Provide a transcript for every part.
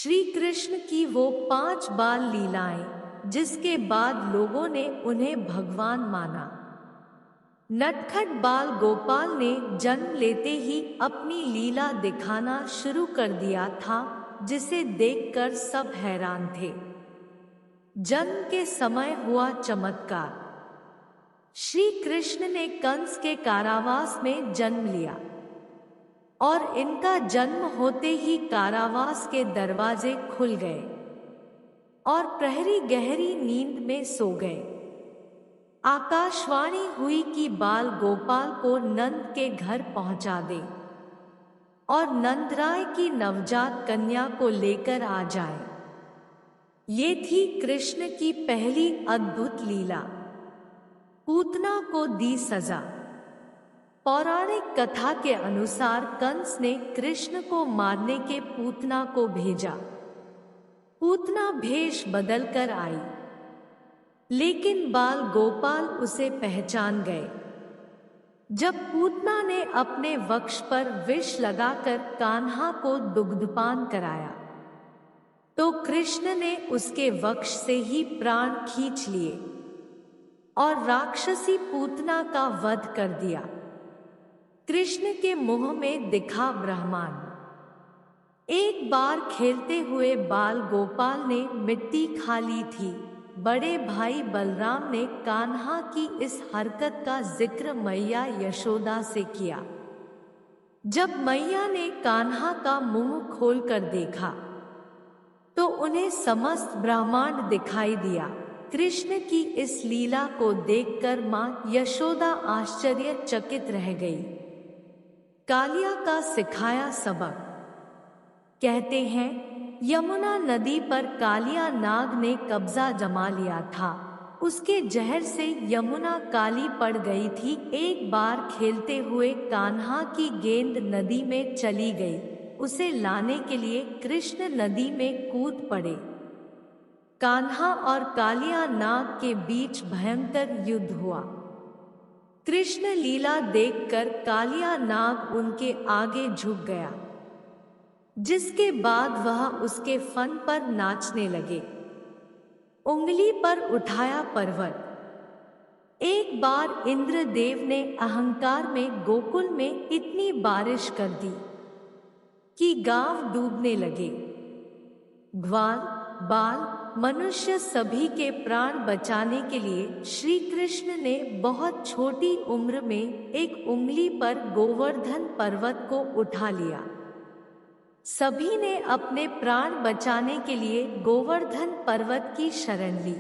श्री कृष्ण की वो 5 बाल लीलाएं जिसके बाद लोगों ने उन्हें भगवान माना। नटखट बाल गोपाल ने जन्म लेते ही अपनी लीला दिखाना शुरू कर दिया था, जिसे देखकर सब हैरान थे। जन्म के समय हुआ चमत्कार। श्री कृष्ण ने कंस के कारावास में जन्म लिया और इनका जन्म होते ही कारावास के दरवाजे खुल गए और प्रहरी गहरी नींद में सो गए। आकाशवाणी हुई कि बाल गोपाल को नंद के घर पहुंचा दे और नंदराय की नवजात कन्या को लेकर आ जाए। ये थी कृष्ण की पहली अद्भुत लीला। पूतना को दी सजा। पौराणिक कथा के अनुसार कंस ने कृष्ण को मारने के पूतना को भेजा। पूतना भेष बदलकर आई, लेकिन बाल गोपाल उसे पहचान गए। जब पूतना ने अपने वक्ष पर विष लगाकर कान्हा को दुग्धपान कराया, तो कृष्ण ने उसके वक्ष से ही प्राण खींच लिए और राक्षसी पूतना का वध कर दिया। कृष्ण के मुंह में दिखा ब्रह्मांड। एक बार खेलते हुए बाल गोपाल ने मिट्टी खा ली थी। बड़े भाई बलराम ने कान्हा की इस हरकत का जिक्र मैया यशोदा से किया। जब मैया ने कान्हा का मुंह खोलकर देखा, तो उन्हें समस्त ब्रह्मांड दिखाई दिया। कृष्ण की इस लीला को देखकर मां यशोदा आश्चर्यचकित रह गई। कालिया का सिखाया सबक। कहते हैं, यमुना नदी पर कालिया नाग ने कब्जा जमा लिया था। उसके जहर से यमुना काली पड़ गई थी। एक बार खेलते हुए कान्हा की गेंद नदी में चली गई। उसे लाने के लिए कृष्ण नदी में कूद पड़े। कान्हा और कालिया नाग के बीच भयंकर युद्ध हुआ। कृष्ण लीला देखकर कालिया नाग उनके आगे झुक गया, जिसके बाद वह उसके फन पर नाचने लगे। उंगली पर उठाया पर्वत। एक बार इंद्रदेव ने अहंकार में गोकुल में इतनी बारिश कर दी कि गांव डूबने लगे। ग्वाल, बाल, मनुष्य सभी के प्राण बचाने के लिए श्री कृष्ण ने बहुत छोटी उम्र में एक उंगली पर गोवर्धन पर्वत को उठा लिया। सभी ने अपने प्राण बचाने के लिए गोवर्धन पर्वत की शरण ली।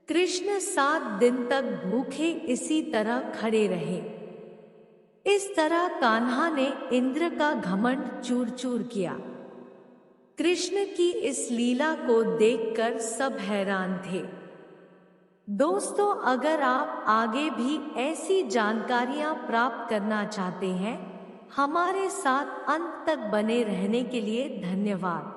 कृष्ण 7 दिन तक भूखे इसी तरह खड़े रहे। इस तरह कान्हा ने इंद्र का घमंड चूर चूर किया। कृष्ण की इस लीला को देखकर सब हैरान थे। दोस्तों, अगर आप आगे भी ऐसी जानकारियां प्राप्त करना चाहते हैं, हमारे साथ अंत तक बने रहने के लिए धन्यवाद।